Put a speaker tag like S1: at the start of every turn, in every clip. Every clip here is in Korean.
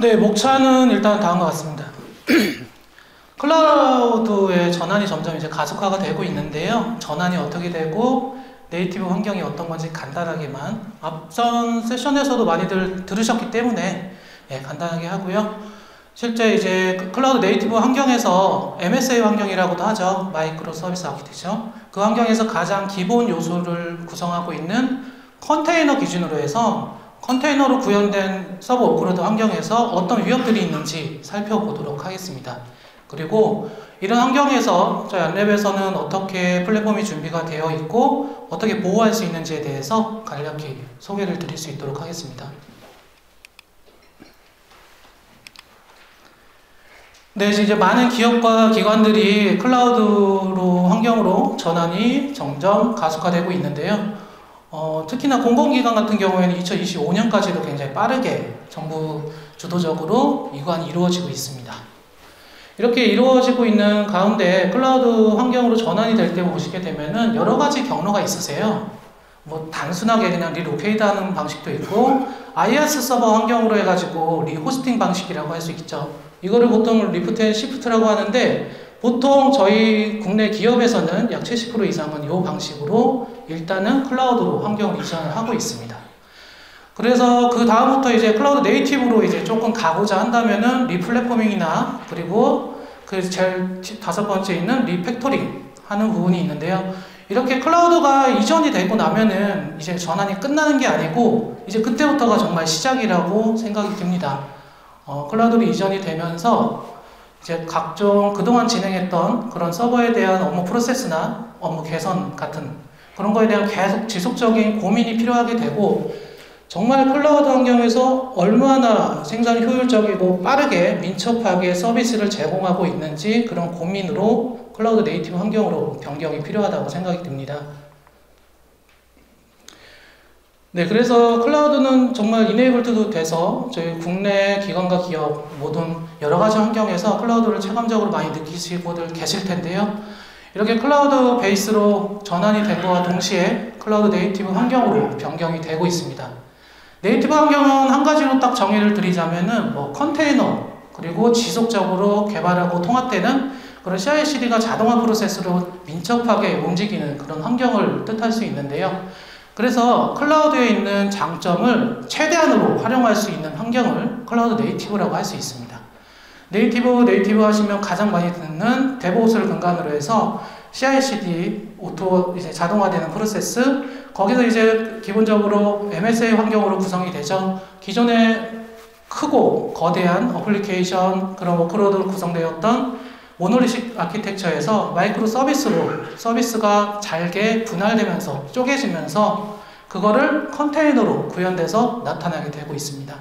S1: 네, 목차는 일단 다음과 같습니다. 클라우드의 전환이 점점 이제 가속화가 되고 있는데요. 전환이 어떻게 되고 네이티브 환경이 어떤 건지 간단하게만 앞선 세션에서도 많이들 들으셨기 때문에 간단하게 하고요. 실제 이제 클라우드 네이티브 환경에서 MSA 환경이라고도 하죠. 마이크로 서비스 아키텍처. 그 환경에서 가장 기본 요소를 구성하고 있는 컨테이너 기준으로 해서 컨테이너로 구현된 서버 워크로드 환경에서 어떤 위협들이 있는지 살펴보도록 하겠습니다. 그리고 이런 환경에서 저희 안랩에서는 어떻게 플랫폼이 준비가 되어 있고 어떻게 보호할 수 있는지에 대해서 간략히 소개를 드릴 수 있도록 하겠습니다. 네, 이제 많은 기업과 기관들이 클라우드로 환경으로 전환이 점점 가속화되고 있는데요. 특히나 공공기관 같은 경우에는 2025년까지도 굉장히 빠르게 정부 주도적으로 이관이 이루어지고 있습니다. 이렇게 이루어지고 있는 가운데 클라우드 환경으로 전환이 될 때 보시게 되면은 여러 가지 경로가 있으세요. 뭐 단순하게 그냥 리로케이트 하는 방식도 있고 IaaS 서버 환경으로 해가지고 리호스팅 방식이라고 할 수 있죠. 이거를 보통 리프트 앤 시프트라고 하는데 보통 저희 국내 기업에서는 약 70% 이상은 이 방식으로 일단은 클라우드로 환경을 이전을 하고 있습니다. 그래서 그 다음부터 이제 클라우드 네이티브로 이제 조금 가고자 한다면은 리플랫포밍이나 그리고 그 제일 다섯 번째 있는 리팩토링 하는 부분이 있는데요. 이렇게 클라우드가 이전이 되고 나면은 이제 전환이 끝나는 게 아니고 이제 그때부터가 정말 시작이라고 생각이 듭니다. 클라우드로 이전이 되면서 이제 각종 그동안 진행했던 그런 서버에 대한 업무 프로세스나 업무 개선 같은 그런 거에 대한 계속 지속적인 고민이 필요하게 되고 정말 클라우드 환경에서 얼마나 생산 효율적이고 빠르게 민첩하게 서비스를 제공하고 있는지 그런 고민으로 클라우드 네이티브 환경으로 변경이 필요하다고 생각이 듭니다. 네, 그래서 클라우드는 정말 이네이블드도 돼서 저희 국내 기관과 기업 모든 여러 가지 환경에서 클라우드를 체감적으로 많이 느끼시고들 계실 텐데요. 이렇게 클라우드 베이스로 전환이 된 것과 동시에 클라우드 네이티브 환경으로 변경이 되고 있습니다. 네이티브 환경은 한 가지로 딱 정의를 드리자면은 뭐 컨테이너 그리고 지속적으로 개발하고 통합되는 그런 CI/CD가 자동화 프로세스로 민첩하게 움직이는 그런 환경을 뜻할 수 있는데요. 그래서 클라우드에 있는 장점을 최대한으로 활용할 수 있는 환경을 클라우드 네이티브라고 할 수 있습니다. 네이티브 하시면 가장 많이 듣는 데브옵스를 근간으로 해서 CI/CD 오토 이제 자동화되는 프로세스 거기서 이제 기본적으로 MSA 환경으로 구성이 되죠. 기존에 크고 거대한 어플리케이션 그런 워크로드로 구성되었던 모노리식 아키텍처에서 마이크로 서비스로 서비스가 잘게 분할되면서 쪼개지면서 그거를 컨테이너로 구현돼서 나타나게 되고 있습니다.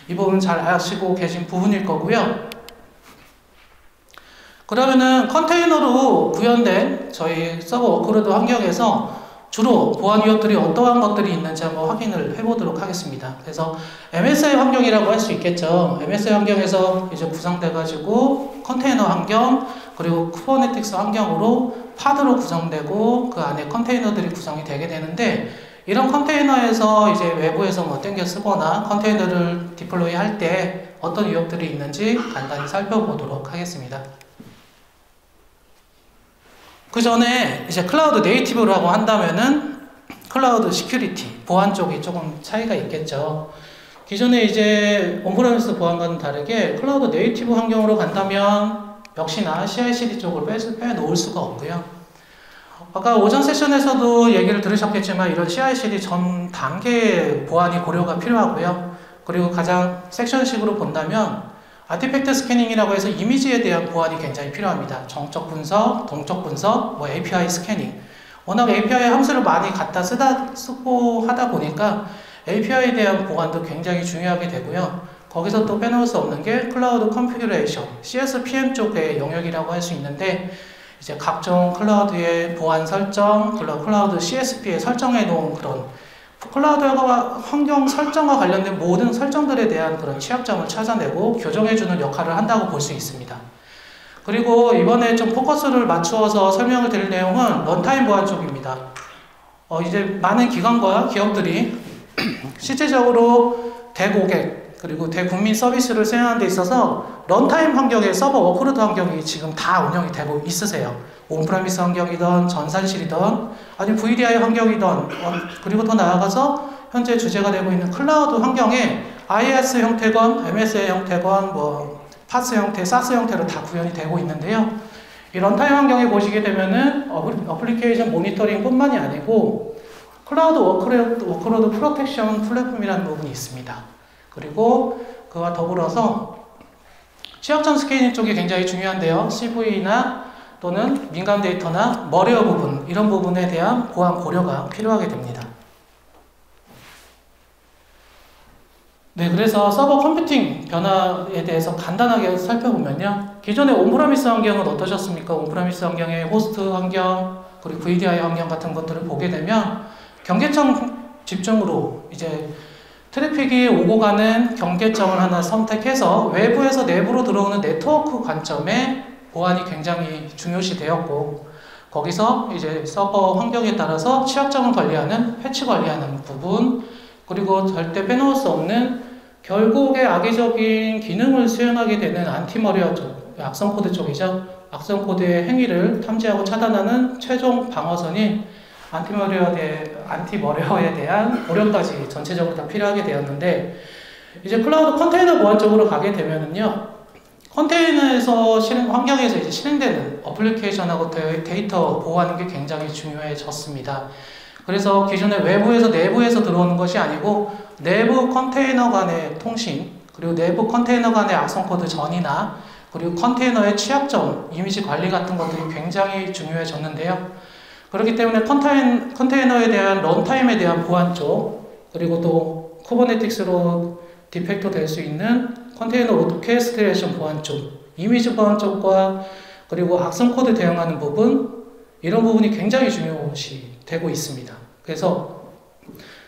S1: 이 부분 잘 아시고 계신 부분일 거고요. 그러면은 컨테이너로 구현된 저희 서버 워크로드 환경에서 주로 보안 위협들이 어떠한 것들이 있는지 한번 확인을 해보도록 하겠습니다. 그래서 MSA 환경이라고 할 수 있겠죠. MSA 환경에서 이제 구성돼가지고 컨테이너 환경 그리고 쿠버네틱스 환경으로 파드로 구성되고 그 안에 컨테이너들이 구성이 되게 되는데 이런 컨테이너에서 이제 외부에서 뭐 땡겨 쓰거나 컨테이너를 디플로이 할 때 어떤 위협들이 있는지 간단히 살펴보도록 하겠습니다. 그 전에 이제 클라우드 네이티브라고 한다면은 클라우드 시큐리티, 보안 쪽이 조금 차이가 있겠죠. 기존에 이제 온프레미스 보안과는 다르게 클라우드 네이티브 환경으로 간다면 역시나 CI/CD 쪽을 빼놓을 수가 없고요. 아까 오전 세션에서도 얘기를 들으셨겠지만 이런 CI/CD 전 단계의 보안이 고려가 필요하고요. 그리고 가장 섹션식으로 본다면 아티팩트 스캐닝이라고 해서 이미지에 대한 보안이 굉장히 필요합니다. 정적 분석, 동적 분석, 뭐 API 스캐닝. 워낙 API 함수를 많이 갖다 쓰고 하다 보니까 API에 대한 보안도 굉장히 중요하게 되고요. 거기서 또 빼놓을 수 없는 게 클라우드 컨피규레이션, CSPM 쪽의 영역이라고 할 수 있는데 이제 각종 클라우드의 보안 설정, 클라우드 CSP에 설정해 놓은 그런 클라우드 환경 설정과 관련된 모든 설정들에 대한 그런 취약점을 찾아내고 교정해주는 역할을 한다고 볼 수 있습니다. 그리고 이번에 좀 포커스를 맞추어서 설명을 드릴 내용은 런타임 보안 쪽입니다. 이제 많은 기관과 기업들이 실제적으로 대고객, 그리고 대국민 서비스를 수행하는 데 있어서 런타임 환경에 서버 워크로드 환경이 지금 다 운영이 되고 있으세요. 온프레미스 환경이든 전산실이든 아니면 VDI 환경이든 그리고 더 나아가서 현재 주제가 되고 있는 클라우드 환경에 IaaS 형태건 MSA 형태건 파스 형태, 사스 형태로 다 구현이 되고 있는데요. 이 런타임 환경에 보시게 되면은 어플리케이션 모니터링 뿐만이 아니고 클라우드 워크로드 프로텍션 플랫폼이라는 부분이 있습니다. 그리고 그와 더불어서 취약점 스캐닝 쪽이 굉장히 중요한데요. CV나 또는 민감 데이터나 머레어 부분, 이런 부분에 대한 보안 고려가 필요하게 됩니다. 네, 그래서 서버 컴퓨팅 변화에 대해서 간단하게 살펴보면요. 기존의 온프레미스 환경은 어떠셨습니까? 온프레미스 환경의 호스트 환경, 그리고 VDI 환경 같은 것들을 보게 되면 경계점 집중으로 이제 트래픽이 오고 가는 경계점을 하나 선택해서 외부에서 내부로 들어오는 네트워크 관점에 보안이 굉장히 중요시 되었고, 거기서 이제 서버 환경에 따라서 취약점을 관리하는, 패치 관리하는 부분, 그리고 절대 빼놓을 수 없는 결국에 악의적인 기능을 수행하게 되는 안티머리어 쪽, 악성 코드 쪽이죠. 악성 코드의 행위를 탐지하고 차단하는 최종 방어선인 안티머리어에 대한 고려까지 전체적으로 다 필요하게 되었는데, 이제 클라우드 컨테이너 보안 쪽으로 가게 되면은요, 컨테이너에서 환경에서 이제 실행되는 어플리케이션하고 데이터 보호하는 게 굉장히 중요해졌습니다. 그래서 기존에 외부에서 내부에서 들어오는 것이 아니고 내부 컨테이너 간의 통신, 그리고 내부 컨테이너 간의 악성 코드 전이나 그리고 컨테이너의 취약점, 이미지 관리 같은 것들이 굉장히 중요해졌는데요. 그렇기 때문에 컨테이너에 대한 런타임에 대한 보안 쪽, 그리고 또 쿠버네티스로 디펙트 될 수 있는 컨테이너 오케스트레이션 보안 쪽, 이미지 보안 쪽과 그리고 악성 코드 대응하는 부분, 이런 부분이 굉장히 중요시 되고 있습니다. 그래서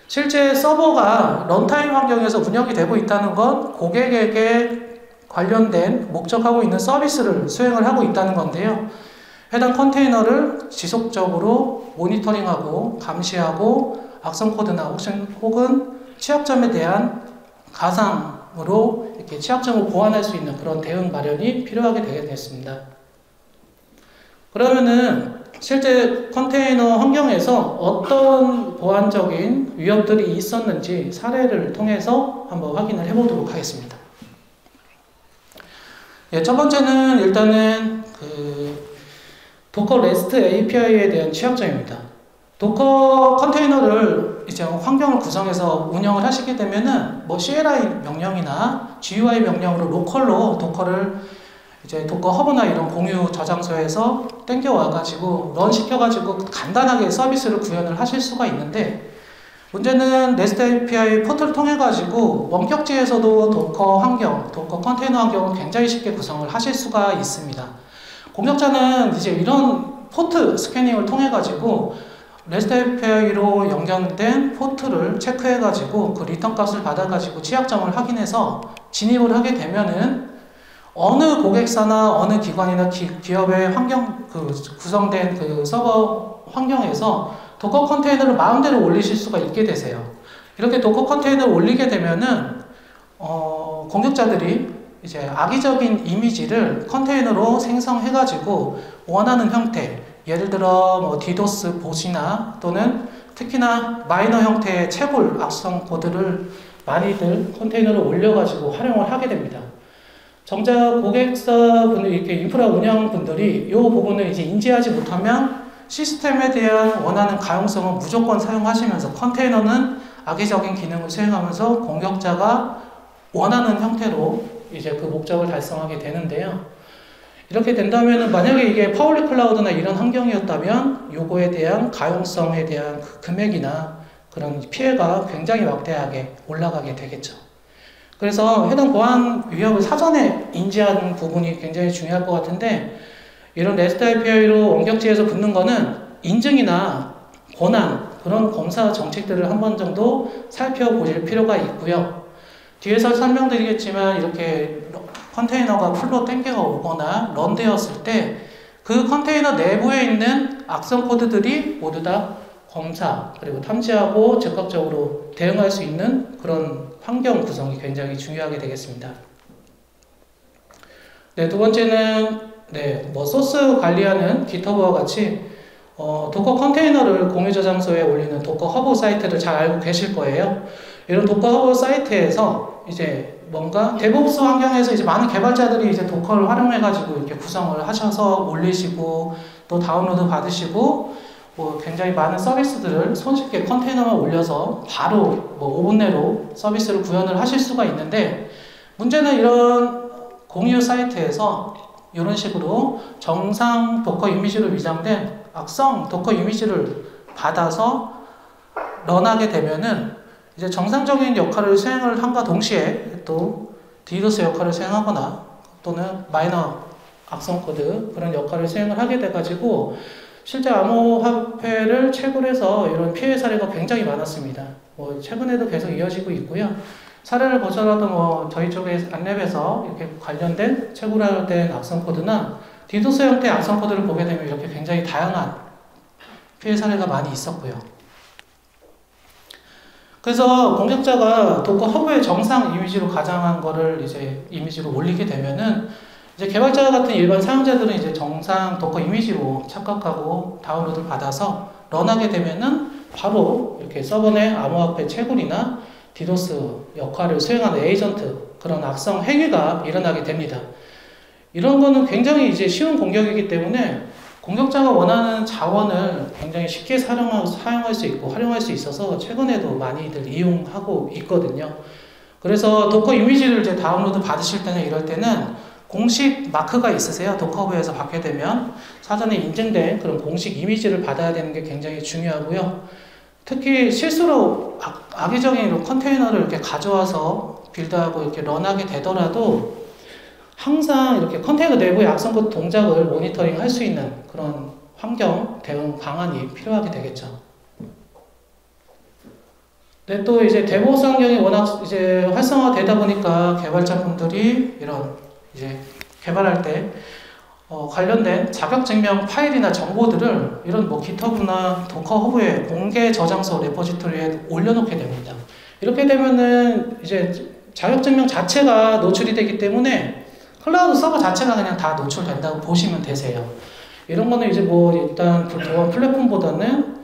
S1: 실제 서버가 런타임 환경에서 운영이 되고 있다는 건 고객에게 관련된 목적하고 있는 서비스를 수행을 하고 있다는 건데요. 해당 컨테이너를 지속적으로 모니터링하고 감시하고 악성 코드나 혹은 취약점에 대한 가상으로 이렇게 취약점을 보완할 수 있는 그런 대응 마련이 필요하게 되겠습니다. 그러면은 실제 컨테이너 환경에서 어떤 보안적인 위협들이 있었는지 사례를 통해서 한번 확인을 해보도록 하겠습니다. 예, 첫 번째는 일단은 도커 REST API에 대한 취약점입니다. 도커 컨테이너를 이제 환경을 구성해서 운영을 하시게 되면은 CLI 명령이나 GUI 명령으로 로컬로 도커를 이제 도커 허브나 이런 공유 저장소에서 땡겨와가지고 런 시켜가지고 간단하게 서비스를 구현을 하실 수가 있는데, 문제는 REST API 포털을 통해가지고 원격지에서도 도커 환경, 도커 컨테이너 환경을 굉장히 쉽게 구성을 하실 수가 있습니다. 공격자는 이제 이런 포트 스캐닝을 통해가지고 REST API로 연결된 포트를 체크해가지고 그 리턴 값을 받아가지고 취약점을 확인해서 진입을 하게 되면은 어느 고객사나 어느 기관이나 기업의 환경, 구성된 서버 환경에서 도커 컨테이너를 마음대로 올리실 수가 있게 되세요. 이렇게 도커 컨테이너를 올리게 되면은, 공격자들이 이제 악의적인 이미지를 컨테이너로 생성해가지고 원하는 형태, 예를 들어 디도스 봇이나 또는 특히나 마이너 형태의 채굴 악성 코드를 많이들 컨테이너로 올려가지고 활용을 하게 됩니다. 정작 고객사분들, 이렇게 인프라 운영분들이 이 부분을 이제 인지하지 못하면 시스템에 대한 원하는 가용성은 무조건 사용하시면서 컨테이너는 악의적인 기능을 수행하면서 공격자가 원하는 형태로 이제 그 목적을 달성하게 되는데요. 이렇게 된다면 만약에 이게 파블릭 클라우드나 이런 환경이었다면 요거에 대한 가용성에 대한 그 금액이나 그런 피해가 굉장히 막대하게 올라가게 되겠죠. 그래서 해당 보안 위협을 사전에 인지하는 부분이 굉장히 중요할 것 같은데, 이런 REST API로 원격지에서 붙는 거는 인증이나 권한, 그런 검사 정책들을 한 번 정도 살펴보실 필요가 있고요. 뒤에서 설명드리겠지만 이렇게 컨테이너가 풀로 땡겨가 오거나 런되었을 때 그 컨테이너 내부에 있는 악성 코드들이 모두 다 검사, 그리고 탐지하고 즉각적으로 대응할 수 있는 그런 환경 구성이 굉장히 중요하게 되겠습니다. 네, 두 번째는 뭐 소스 관리하는 깃허브와 같이 도커 컨테이너를 공유 저장소에 올리는 도커 허브 사이트를 잘 알고 계실 거예요. 이런 도커 허브 사이트에서 이제 뭔가 데브옵스 환경에서 이제 많은 개발자들이 이제 도커를 활용해가지고 이렇게 구성을 하셔서 올리시고 또 다운로드 받으시고 뭐 굉장히 많은 서비스들을 손쉽게 컨테이너만 올려서 바로 뭐 5분 내로 서비스를 구현을 하실 수가 있는데 문제는 이런 공유 사이트에서 이런 식으로 정상 도커 이미지로 위장된 악성 도커 이미지를 받아서 런하게 되면은 이제 정상적인 역할을 수행을 함과 동시에 또 디도스 역할을 수행하거나 또는 마이너 악성 코드 그런 역할을 수행을 하게 돼가지고 실제 암호화폐를 채굴해서 이런 피해 사례가 굉장히 많았습니다. 뭐 최근에도 계속 이어지고 있고요. 사례를 보더라도 뭐 저희 쪽에 안랩에서 이렇게 관련된 채굴된 악성 코드나 디도스 형태의 악성 코드를 보게 되면 이렇게 굉장히 다양한 피해 사례가 많이 있었고요. 그래서 공격자가 도커 허브의 정상 이미지로 가장한 거를 이제 이미지로 올리게 되면은 이제 개발자 같은 일반 사용자들은 이제 정상 도커 이미지로 착각하고 다운로드를 받아서 런하게 되면은 바로 이렇게 서버 내 암호화폐 채굴이나 디도스 역할을 수행하는 에이전트 그런 악성 행위가 일어나게 됩니다. 이런 거는 굉장히 이제 쉬운 공격이기 때문에 공격자가 원하는 자원을 굉장히 쉽게 사용할 수 있고 활용할 수 있어서 최근에도 많이들 이용하고 있거든요. 그래서 도커 이미지를 이제 다운로드 받으실 때는 이럴 때는 공식 마크가 있으세요. 도커브에서 받게 되면 사전에 인증된 그런 공식 이미지를 받아야 되는 게 굉장히 중요하고요. 특히 실수로 악의적인 이런 컨테이너를 이렇게 가져와서 빌드하고 이렇게 런하게 되더라도 항상 이렇게 컨테이너 내부의 악성 코드 동작을 모니터링 할 수 있는 그런 환경 대응 방안이 필요하게 되겠죠. 네, 또 이제 데브옵스 환경이 워낙 이제 활성화되다 보니까 개발자분들이 이런 이제 개발할 때 관련된 자격증명 파일이나 정보들을 이런 뭐 깃허브나 도커 허브의 공개 저장소 레포지토리에 올려놓게 됩니다. 이렇게 되면은 이제 자격증명 자체가 노출이 되기 때문에 클라우드 서버 자체가 그냥 다 노출된다고 보시면 되세요. 이런 거는 이제 뭐 일단 보안 플랫폼보다는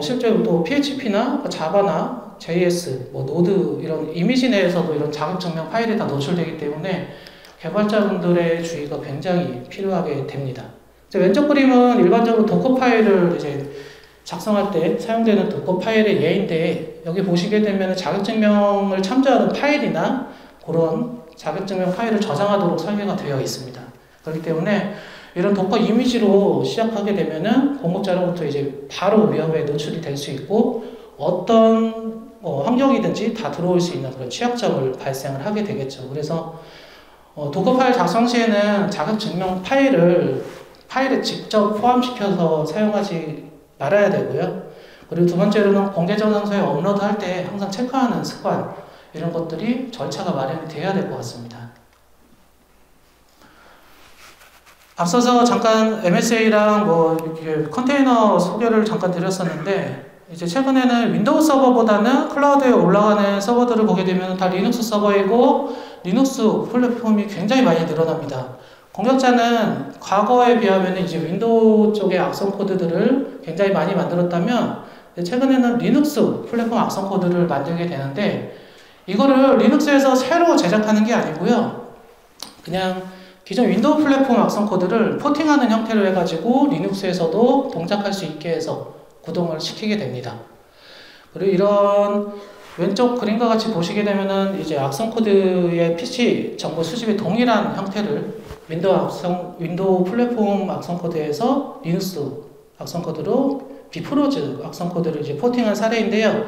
S1: 실제로 또 PHP나 자바나 JS, 뭐 노드 이런 이미지 내에서도 이런 자격증명 파일이 다 노출되기 때문에 개발자분들의 주의가 굉장히 필요하게 됩니다. 이제 왼쪽 그림은 일반적으로 도커 파일을 이제 작성할 때 사용되는 도커 파일의 예인데 여기 보시게 되면 자격증명을 참조하는 파일이나 그런 자격증명 파일을 저장하도록 설계가 되어 있습니다. 그렇기 때문에 이런 도커 이미지로 시작하게 되면은 공급자로부터 이제 바로 위협에 노출이 될 수 있고 어떤 환경이든지 다 들어올 수 있는 그런 취약점을 발생을 하게 되겠죠. 그래서 도커 파일 작성 시에는 자격증명 파일에 직접 포함시켜서 사용하지 말아야 되고요. 그리고 두 번째로는 공개 저장소에 업로드할 때 항상 체크하는 습관 이런 것들이 절차가 마련이 되어야 될 것 같습니다. 앞서서 잠깐 MSA랑 뭐 이렇게 컨테이너 소개를 잠깐 드렸었는데 이제 최근에는 윈도우 서버보다는 클라우드에 올라가는 서버들을 보게 되면 다 리눅스 서버이고 리눅스 플랫폼이 굉장히 많이 늘어납니다. 공격자는 과거에 비하면 이제 윈도우 쪽의 악성 코드들을 굉장히 많이 만들었다면 최근에는 리눅스 플랫폼 악성 코드를 만들게 되는데 이거를 리눅스에서 새로 제작하는 게 아니고요. 그냥 기존 윈도우 플랫폼 악성 코드를 포팅하는 형태로 해가지고 리눅스에서도 동작할 수 있게 해서 구동을 시키게 됩니다. 그리고 이런 왼쪽 그림과 같이 보시게 되면은 이제 악성 코드의 PC 정보 수집의 동일한 형태를 윈도우 플랫폼 악성 코드에서 리눅스 악성 코드로 비프로즈 악성 코드를 이제 포팅한 사례인데요.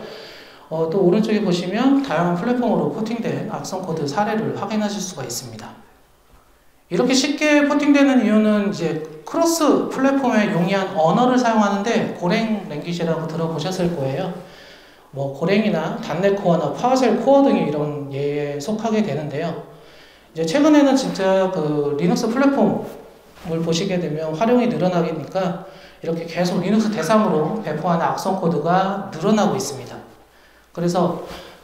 S1: 또 오른쪽에 보시면 다양한 플랫폼으로 포팅된 악성 코드 사례를 확인하실 수가 있습니다. 이렇게 쉽게 포팅되는 이유는 이제 크로스 플랫폼에 용이한 언어를 사용하는데 고랭 랭귀지라고 들어보셨을 거예요. 뭐 고랭이나 단넷 코어나 파워쉘 코어 등이 이런 예에 속하게 되는데요. 이제 최근에는 진짜 그 리눅스 플랫폼을 보시게 되면 활용이 늘어나니까 이렇게 계속 리눅스 대상으로 배포하는 악성 코드가 늘어나고 있습니다. 그래서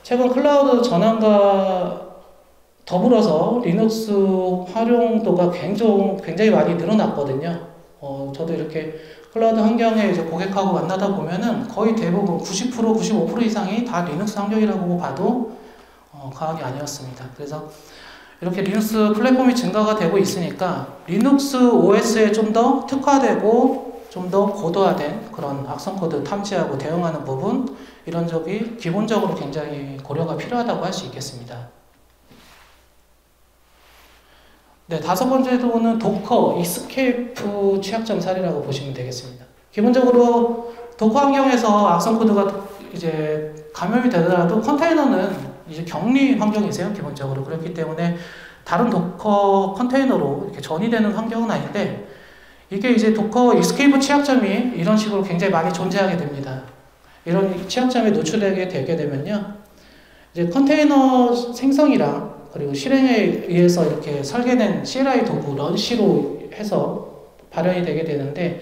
S1: 최근 클라우드 전환과 더불어서 리눅스 활용도가 굉장히 많이 늘어났거든요. 저도 이렇게 클라우드 환경에 이제 고객하고 만나다 보면은 거의 대부분 90%, 95% 이상이 다 리눅스 환경이라고 봐도 과언이 아니었습니다. 그래서 이렇게 리눅스 플랫폼이 증가가 되고 있으니까 리눅스 OS에 좀 더 특화되고 좀 더 고도화된 그런 악성 코드 탐지하고 대응하는 부분, 이런 점이 기본적으로 굉장히 고려가 필요하다고 할 수 있겠습니다. 네, 다섯 번째로는 도커 이스케이프 취약점 사례라고 보시면 되겠습니다. 기본적으로 도커 환경에서 악성 코드가 이제 감염이 되더라도 컨테이너는 이제 격리 환경이세요, 기본적으로. 그렇기 때문에 다른 도커 컨테이너로 이렇게 전이되는 환경은 아닌데, 이게 이제 도커 이스케이프 취약점이 이런 식으로 굉장히 많이 존재하게 됩니다. 이런 취약점에 노출되게 되게 되면요, 이제 컨테이너 생성이랑 그리고 실행에 의해서 이렇게 설계된 CLI 도구 런시로 해서 발현이 되게 되는데,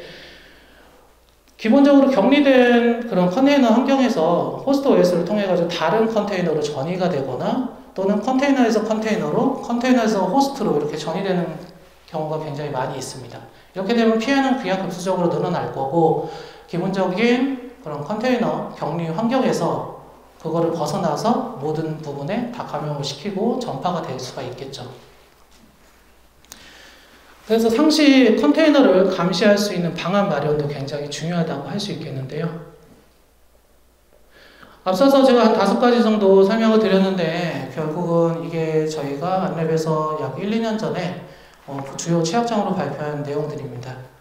S1: 기본적으로 격리된 그런 컨테이너 환경에서 호스트 OS를 통해 가지고 다른 컨테이너로 전이가 되거나, 또는 컨테이너에서 컨테이너로, 컨테이너에서 호스트로 이렇게 전이되는 경우가 굉장히 많이 있습니다. 이렇게 되면 피해는 기하급수적으로 늘어날 거고, 기본적인 그런 컨테이너 격리 환경에서 그거를 벗어나서 모든 부분에 다 감염을 시키고 전파가 될 수가 있겠죠. 그래서 상시 컨테이너를 감시할 수 있는 방안 마련도 굉장히 중요하다고 할 수 있겠는데요. 앞서서 제가 한 5가지 정도 설명을 드렸는데, 결국은 이게 저희가 안랩에서 약 1, 2년 전에 주요 취약점으로 발표한 내용들입니다.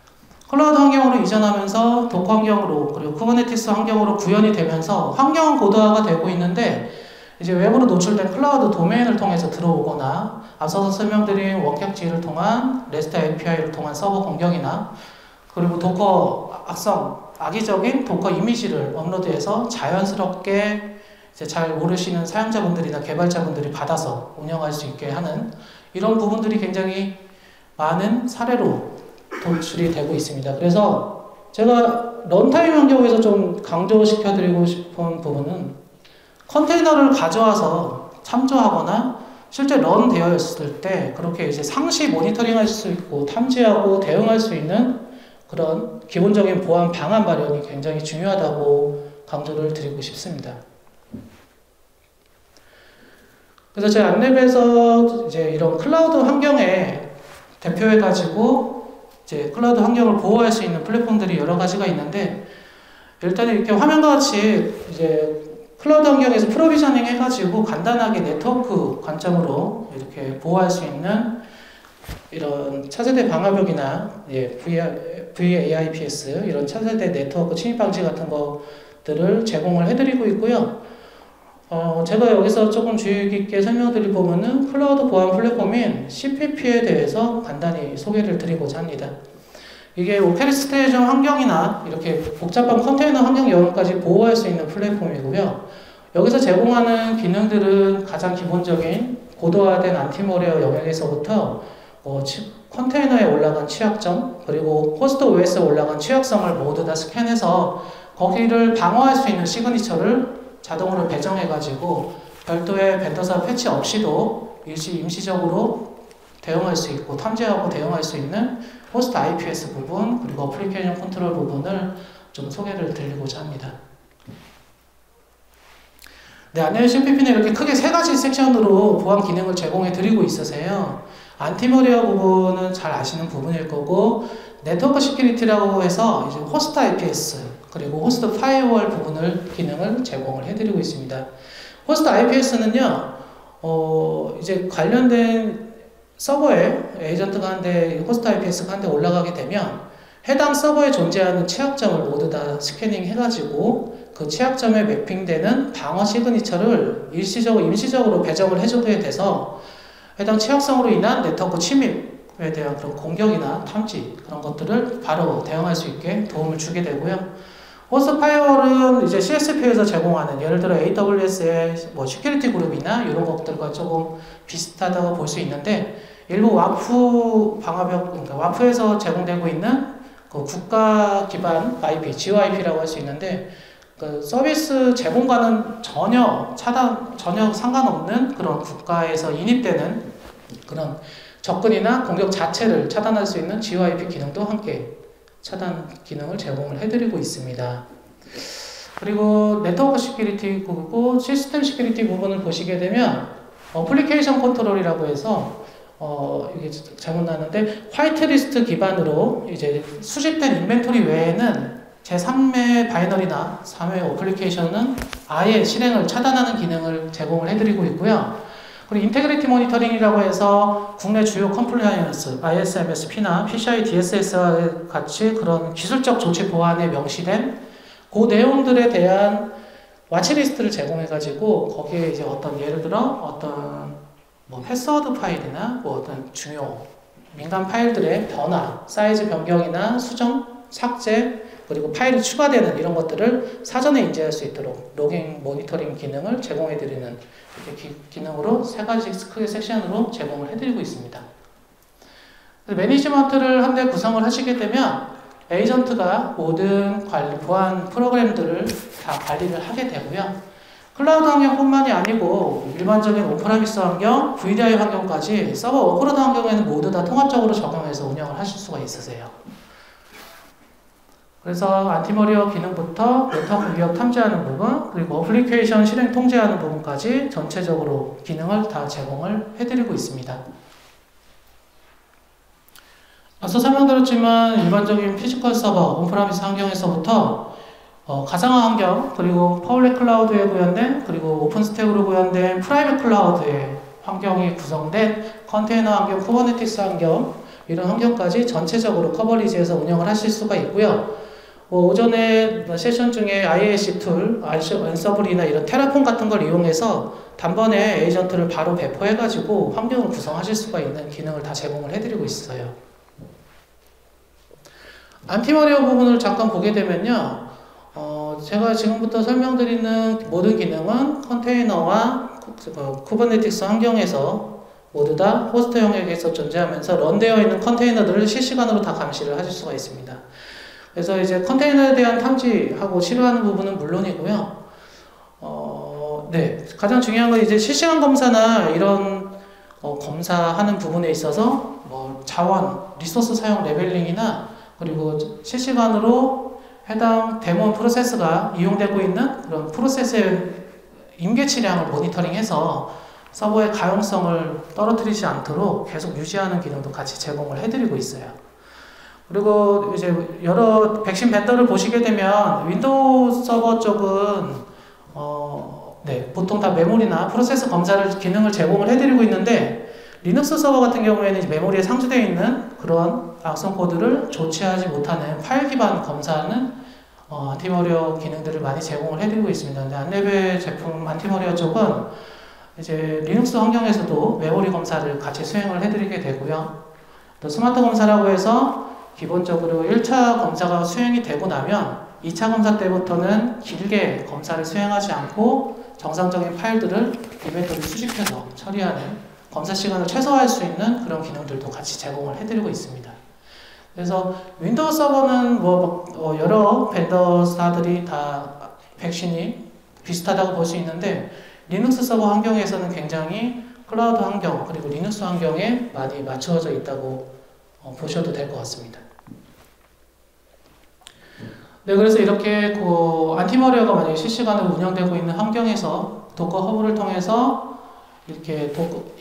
S1: 클라우드 환경으로 이전하면서 도커 환경으로, 그리고 쿠버네티스 환경으로 구현이 되면서 환경은 고도화가 되고 있는데, 이제 외부로 노출된 클라우드 도메인을 통해서 들어오거나, 앞서서 설명드린 원격지를 통한 REST API를 통한 서버 공격이나, 그리고 도커 악의적인 도커 이미지를 업로드해서 자연스럽게 이제 잘 모르시는 사용자분들이나 개발자분들이 받아서 운영할 수 있게 하는 이런 부분들이 굉장히 많은 사례로 도출이 되고 있습니다. 그래서 제가 런타임 환경에서 좀 강조시켜드리고 싶은 부분은, 컨테이너를 가져와서 참조하거나 실제 런 되어 있을 때 그렇게 이제 상시 모니터링 할 수 있고 탐지하고 대응할 수 있는 그런 기본적인 보안 방안 마련이 굉장히 중요하다고 강조를 드리고 싶습니다. 그래서 제 안랩에서 이제 이런 클라우드 환경에 대표해가지고 이제 클라우드 환경을 보호할 수 있는 플랫폼들이 여러 가지가 있는데, 일단 이렇게 화면과 같이 이제 클라우드 환경에서 프로비저닝 해가지고 간단하게 네트워크 관점으로 이렇게 보호할 수 있는 이런 차세대 방화벽이나 VAIPS 이런 차세대 네트워크 침입 방지 같은 것들을 제공을 해드리고 있고요. 제가 여기서 조금 주의 깊게 설명드릴 부분은 클라우드 보안 플랫폼인 CPP에 대해서 간단히 소개를 드리고자 합니다. 이게 오케스트레이션 환경이나 이렇게 복잡한 컨테이너 환경 영역까지 보호할 수 있는 플랫폼이고요. 여기서 제공하는 기능들은 가장 기본적인 고도화된 안티모레어 영역에서부터 컨테이너에 올라간 취약점, 그리고 호스트 OS에 올라간 취약성을 모두 다 스캔해서 거기를 방어할 수 있는 시그니처를 자동으로 배정해가지고 별도의 벤더사 패치 없이도 임시적으로 대응할 수 있고 탐지하고 대응할 수 있는 호스트 IPS 부분, 그리고 어플리케이션 컨트롤 부분을 좀 소개를 드리고자 합니다. 네, 안녕 CPP는 이렇게 크게 3가지 섹션으로 보안 기능을 제공해 드리고 있으세요. 안티모리어 부분은 잘 아시는 부분일 거고, 네트워크 시큐리티라고 해서 이제 호스트 IPS 그리고 호스트 파이어월 부분을 기능을 제공을 해드리고 있습니다. 호스트 IPS는요, 이제 관련된 서버에 에이전트가 한 대, 호스트 IPS가 한 대 올라가게 되면 해당 서버에 존재하는 취약점을 모두 다 스캐닝 해가지고 그 취약점에 매핑되는 방어 시그니처를 임시적으로 배정을 해주게 돼서 해당 취약성으로 인한 네트워크 침입에 대한 그런 공격이나 탐지 그런 것들을 바로 대응할 수 있게 도움을 주게 되고요. 호스트 파이어월은 이제 CSP에서 제공하는, 예를 들어 AWS의 시큐리티 그룹이나 이런 것들과 조금 비슷하다고 볼 수 있는데, 일부 와프 방화벽, 그러니까 와프에서 제공되고 있는 그 국가 기반 IP, GOIP라고 할 수 있는데, 그 서비스 제공과는 전혀 상관없는 그런 국가에서 인입되는 그런 접근이나 공격 자체를 차단할 수 있는 GYP 기능도 함께 차단 기능을 제공을 해드리고 있습니다. 그리고 네트워크 시큐리티고 시스템 시큐리티 부분을 보시게 되면 어플리케이션 컨트롤이라고 해서 이게 잘못 나왔는데 화이트리스트 기반으로 이제 수집된 인벤토리 외에는 제3의 바이너리나 3의 어플리케이션은 아예 실행을 차단하는 기능을 제공을 해드리고 있고요. 그리고 인테그리티 모니터링이라고 해서 국내 주요 컴플라이언스, ISMS-P나 PCI DSS와 같이 그런 기술적 조치 보안에 명시된 그 내용들에 대한 와치리스트를 제공해가지고 거기에 이제 어떤 예를 들어 어떤 뭐 패스워드 파일이나 뭐 어떤 중요 민감 파일들의 변화, 사이즈 변경이나 수정, 삭제, 그리고 파일이 추가되는 이런 것들을 사전에 인지할 수 있도록 로깅 모니터링 기능을 제공해드리는 기능으로 세 가지 크게 섹션으로 제공을 해드리고 있습니다. 매니지먼트를 한데 구성을 하시게 되면 에이전트가 모든 관리, 보안 프로그램들을 다 관리를 하게 되고요. 클라우드 환경뿐만이 아니고 일반적인 온프라미스 환경, VDI 환경까지 서버 워크로드 환경에는 모두 다 통합적으로 적용해서 운영을 하실 수가 있으세요. 그래서 안티머리어 기능부터 네트워크 위협 탐지하는 부분, 그리고 어플리케이션 실행 통제하는 부분까지 전체적으로 기능을 다 제공을 해드리고 있습니다. 앞서 설명드렸지만 일반적인 피지컬 서버, 온프라미스 환경에서부터 가상화 환경, 그리고 퍼블릭 클라우드에 구현된, 그리고 오픈스택으로 구현된 프라이빗 클라우드의 환경이 구성된 컨테이너 환경, 쿠버네티스 환경, 이런 환경까지 전체적으로 커버리지해서 운영을 하실 수가 있고요. 오전에 세션 중에 IAC 툴, 안서블이나 이런 테라폼 같은 걸 이용해서 단번에 에이전트를 바로 배포해가지고 환경을 구성하실 수가 있는 기능을 다 제공을 해드리고 있어요. 안티머리어 부분을 잠깐 보게 되면요. 제가 지금부터 설명드리는 모든 기능은 컨테이너와 쿠버네티스 환경에서 모두 다 호스트 영역에서 존재하면서 런되어 있는 컨테이너들을 실시간으로 다 감시를 하실 수가 있습니다. 그래서 이제 컨테이너에 대한 탐지하고 치료하는 부분은 물론이고요. 네. 가장 중요한 건 이제 실시간 검사나 이런 검사하는 부분에 있어서 뭐 자원, 리소스 사용 레벨링이나 그리고 실시간으로 해당 데몬 프로세스가 이용되고 있는 그런 프로세스의 임계치량을 모니터링해서 서버의 가용성을 떨어뜨리지 않도록 계속 유지하는 기능도 같이 제공을 해드리고 있어요. 그리고 이제 여러 백신 벤더를 보시게 되면 윈도우 서버 쪽은 네, 보통 다 메모리나 프로세스 검사를 기능을 제공을 해드리고 있는데 리눅스 서버 같은 경우에는 이제 메모리에 상주되어 있는 그런 악성 코드를 조치하지 못하는 파일 기반 검사는 안티머리어 기능들을 많이 제공을 해드리고 있습니다. 근데 안레벨 제품 안티머리어 쪽은 이제 리눅스 환경에서도 메모리 검사를 같이 수행을 해드리게 되고요. 또 스마트 검사라고 해서 기본적으로 1차 검사가 수행이 되고 나면 2차 검사 때부터는 길게 검사를 수행하지 않고 정상적인 파일들을 이벤트를 수집해서 처리하는 검사 시간을 최소화할 수 있는 그런 기능들도 같이 제공을 해드리고 있습니다. 그래서 윈도우 서버는 여러 벤더사들이 다 백신이 비슷하다고 볼 수 있는데 리눅스 서버 환경에서는 굉장히 클라우드 환경 그리고 리눅스 환경에 많이 맞추어져 있다고 보셔도 될 것 같습니다. 네, 그래서 이렇게 안티머리어가 만약에 실시간으로 운영되고 있는 환경에서 도커 허브를 통해서 이렇게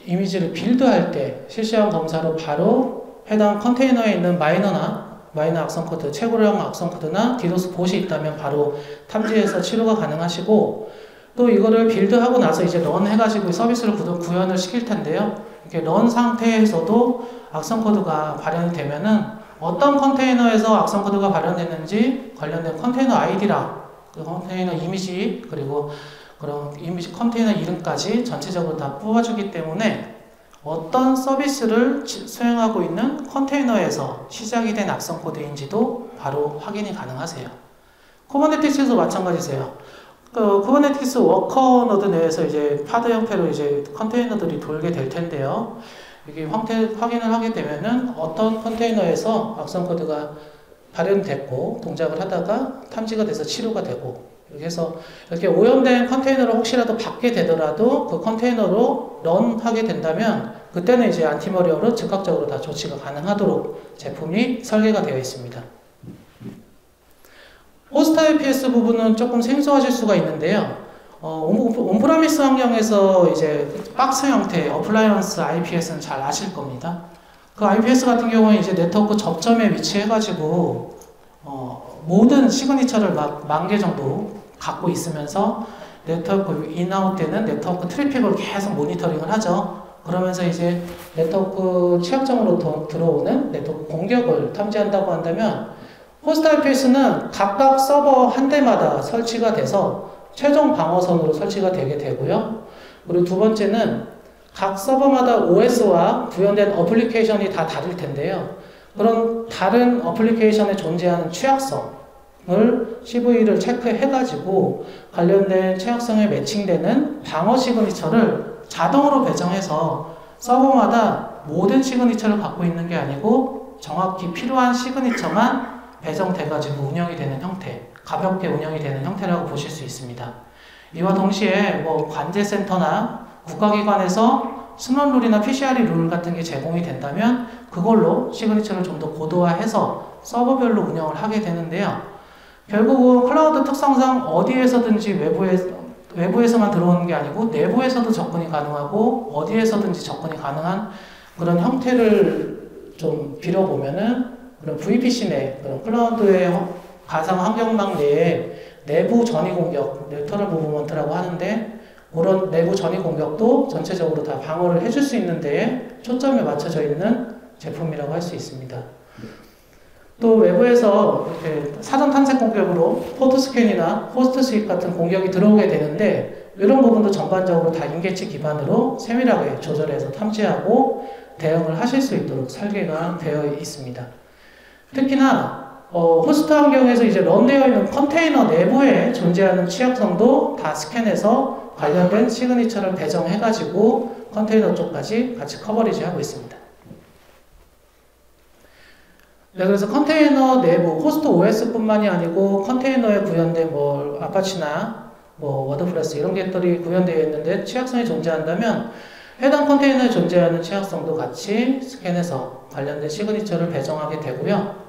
S1: 이미지를 빌드할 때 실시간 검사로 바로 해당 컨테이너에 있는 마이너 악성 코드, 최고령 악성 코드나 디도스 봇이 있다면 바로 탐지해서 치료가 가능하시고 또 이거를 빌드하고 나서 이제 런 해가지고 서비스를 구현을 시킬 텐데요. 이렇게 런 상태에서도 악성 코드가 발현이 되면은 어떤 컨테이너에서 악성 코드가 발현됐는지 관련된 컨테이너 아이디랑 그 컨테이너 이미지 그리고 그런 이미지 컨테이너 이름까지 전체적으로 다 뽑아주기 때문에 어떤 서비스를 수행하고 있는 컨테이너에서 시작이 된 악성 코드인지도 바로 확인이 가능하세요. 쿠버네티스도 마찬가지세요. 쿠버네티스 워커 노드 내에서 이제 파드 형태로 이제 컨테이너들이 돌게 될 텐데요. 이게 확인을 하게 되면은 어떤 컨테이너에서 악성 코드가 발현됐고 동작을 하다가 탐지가 돼서 치료가 되고 그래서 이렇게 오염된 컨테이너를 혹시라도 받게 되더라도 그 컨테이너로 런하게 된다면 그때는 이제 안티머리어로 즉각적으로 다 조치가 가능하도록 제품이 설계가 되어 있습니다. 호스트 IPS 부분은 조금 생소하실 수가 있는데요. 온프라미스 환경에서 이제 박스 형태 어플라이언스 IPS는 잘 아실 겁니다. 그 IPS 같은 경우에 이제 네트워크 접점에 위치해가지고 모든 시그니처를 막 10,000개 정도 갖고 있으면서 네트워크 인아웃 때는 네트워크 트래픽을 계속 모니터링을 하죠. 그러면서 이제 네트워크 취약점으로 들어오는 네트워크 공격을 탐지한다고 한다면 호스트 IPS는 각각 서버 한 대마다 설치가 돼서 최종 방어선으로 설치가 되게 되고요. 그리고 두 번째는 각 서버마다 OS와 구현된 어플리케이션이 다 다를 텐데요. 그런 다른 어플리케이션에 존재하는 취약성을 CV를 체크해가지고 관련된 취약성에 매칭되는 방어 시그니처를 자동으로 배정해서 서버마다 모든 시그니처를 갖고 있는 게 아니고 정확히 필요한 시그니처만 배정돼가지고 운영이 되는 형태, 가볍게 운영이 되는 형태라고 보실 수 있습니다. 이와 동시에 뭐 관제센터나 국가기관에서 스넌룰이나 PCRE 룰 같은 게 제공이 된다면 그걸로 시그니처를 좀 더 고도화해서 서버별로 운영을 하게 되는데요. 결국은 클라우드 특성상 어디에서든지 외부에서만 들어오는 게 아니고 내부에서도 접근이 가능하고 어디에서든지 접근이 가능한 그런 형태를 좀 빌어보면은 그런 VPC 내, 그런 클라우드의 가상 환경망 내에 내부 전위 공격, 뉴트럴 무브먼트라고 하는데 그런 내부 전위 공격도 전체적으로 다 방어를 해줄 수 있는 데에 초점이 맞춰져 있는 제품이라고 할 수 있습니다. 또 외부에서 이렇게 사전 탐색 공격으로 포트 스캔이나 호스트 스윕 같은 공격이 들어오게 되는데 이런 부분도 전반적으로 다 인계치 기반으로 세밀하게 조절해서 탐지하고 대응을 하실 수 있도록 설계가 되어 있습니다. 특히나 호스트 환경에서 이제 런되어 있는 컨테이너 내부에 존재하는 취약성도 다 스캔해서 관련된 시그니처를 배정해가지고 컨테이너 쪽까지 같이 커버리지하고 있습니다. 네, 그래서 컨테이너 내부, 호스트 OS뿐만이 아니고 컨테이너에 구현된 뭐 아파치나 뭐 워드프레스 이런 것들이 구현되어 있는데 취약성이 존재한다면 해당 컨테이너에 존재하는 취약성도 같이 스캔해서 관련된 시그니처를 배정하게 되고요.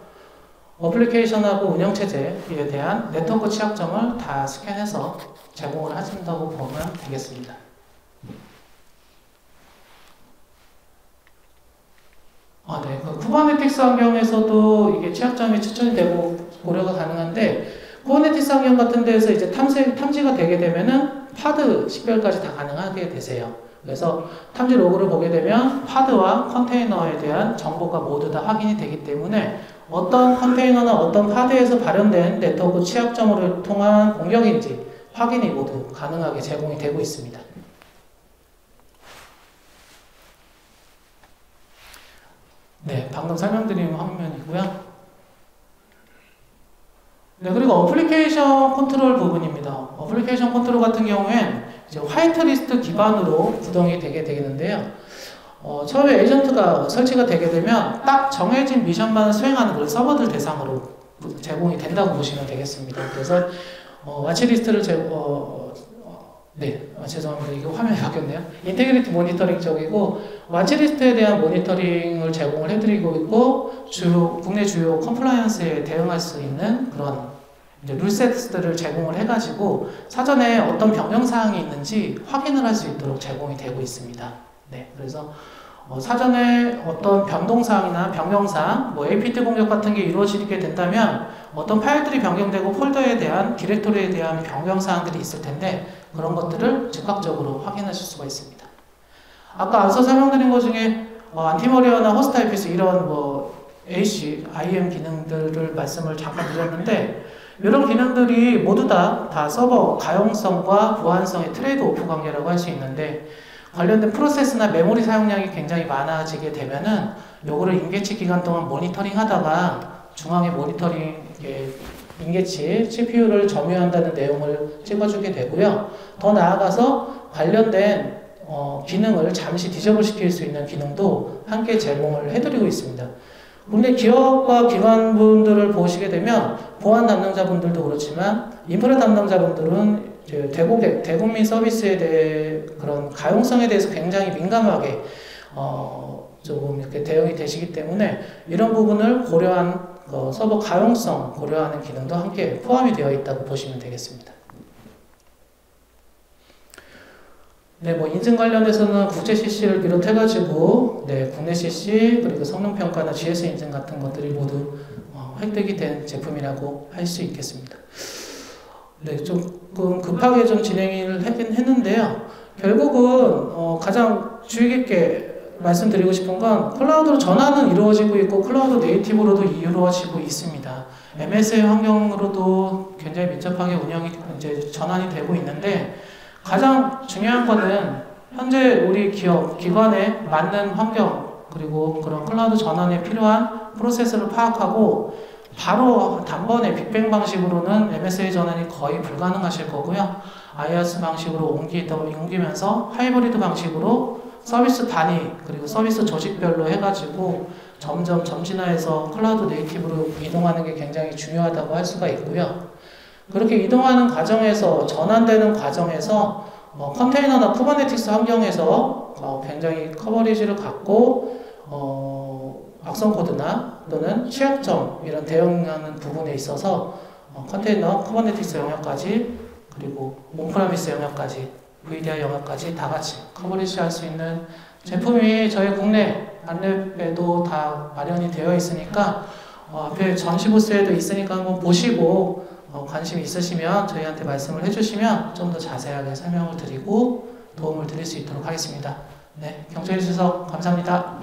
S1: 어플리케이션하고 운영체제에 대한 네트워크 취약점을 다 스캔해서 제공을 하신다고 보면 되겠습니다. 네. 그 쿠버네티스 환경에서도 이게 취약점이 추천이 되고 고려가 가능한데 쿠버네티스 환경 같은 데에서 이제 탐지가 되게 되면은 파드 식별까지 다 가능하게 되세요. 그래서 탐지 로그를 보게 되면 파드와 컨테이너에 대한 정보가 모두 다 확인이 되기 때문에 어떤 컨테이너나 어떤 파드에서 발현된 네트워크 취약점으로 통한 공격인지 확인이 모두 가능하게 제공이 되고 있습니다. 네, 방금 설명드린 화면이고요. 네, 그리고 어플리케이션 컨트롤 부분입니다. 어플리케이션 컨트롤 같은 경우엔 이제 화이트리스트 기반으로 구동이 되게 되겠는데요. 처음에 에이전트가 설치가 되게 되면 딱 정해진 미션만 수행하는 걸 서버들 대상으로 제공이 된다고 보시면 되겠습니다. 그래서 와치리스트를 죄송합니다. 이게 화면이 바뀌었네요. 인테그리티 모니터링 쪽이고 와치리스트에 대한 모니터링을 제공을 해드리고 있고 국내 주요 컴플라이언스에 대응할 수 있는 그런 룰세트들을 제공을 해가지고 사전에 어떤 변경사항이 있는지 확인을 할 수 있도록 제공이 되고 있습니다. 네, 그래서 사전에 어떤 변동사항이나 변경사항, APT 공격 같은 게 이루어지게 된다면 어떤 파일들이 변경되고 폴더에 대한 디렉토리에 대한 변경사항들이 있을 텐데 그런 것들을 즉각적으로 확인하실 수가 있습니다. 아까 앞서 설명드린 것 중에 안티머리어나 호스트 IPS 이런 AC, IM 기능들을 말씀을 잠깐 드렸는데 이런 기능들이 모두 다 서버 가용성과 보안성의 트레이드 오프 관계라고 할 수 있는데 관련된 프로세스나 메모리 사용량이 굉장히 많아지게 되면은 요거를 인계치 기간 동안 모니터링 하다가 중앙에 모니터링 인계치 CPU를 점유한다는 내용을 찍어주게 되고요. 더 나아가서 관련된 기능을 잠시 디저블 시킬 수 있는 기능도 함께 제공을 해드리고 있습니다. 국내 기업과 기관분들을 보시게 되면 보안 담당자분들도 그렇지만 인프라 담당자분들은 이제 대고객, 대국민 서비스에 대해 그런 가용성에 대해서 굉장히 민감하게 조금 이렇게 대응이 되시기 때문에 이런 부분을 고려한 서버 가용성 고려하는 기능도 함께 포함이 되어 있다고 보시면 되겠습니다. 네, 뭐 인증 관련해서는 국제 CC를 비롯해가지고 네, 국내 CC 그리고 성능평가나 GS 인증 같은 것들이 모두 획득이 된 제품이라고 할 수 있겠습니다. 네, 조금 급하게 좀 진행을 하긴 했는데요. 결국은 가장 주의 깊게 말씀드리고 싶은 건 클라우드로 전환은 이루어지고 있고 클라우드 네이티브로도 이루어지고 있습니다. MSA 환경으로도 굉장히 민첩하게 운영이 이제 전환이 되고 있는데 가장 중요한 거는 현재 우리 기업, 기관에 맞는 환경 그리고 그런 클라우드 전환에 필요한 프로세스를 파악하고 바로 단번에 빅뱅 방식으로는 MSA 전환이 거의 불가능하실 거고요. IaaS 방식으로 옮기면서 하이브리드 방식으로 서비스 단위 그리고 서비스 조직별로 해가지고 점점 점진화해서 클라우드 네이티브로 이동하는 게 굉장히 중요하다고 할 수가 있고요. 그렇게 이동하는 과정에서 전환되는 과정에서 컨테이너나 쿠버네티스 환경에서 굉장히 커버리지를 갖고 악성 코드나 또는 취약점 이런 대응하는 부분에 있어서 컨테이너, 쿠버네티스 영역까지 그리고 몬프라미스 영역까지 VDI 영역까지 다 같이 커버리지 할 수 있는 제품이 저희 국내 안랩에도 다 마련이 되어 있으니까 앞에 전시 부스에도 있으니까 한번 보시고 관심 있으시면 저희한테 말씀을 해주시면 좀 더 자세하게 설명을 드리고 도움을 드릴 수 있도록 하겠습니다. 네, 경청해 주셔서 감사합니다.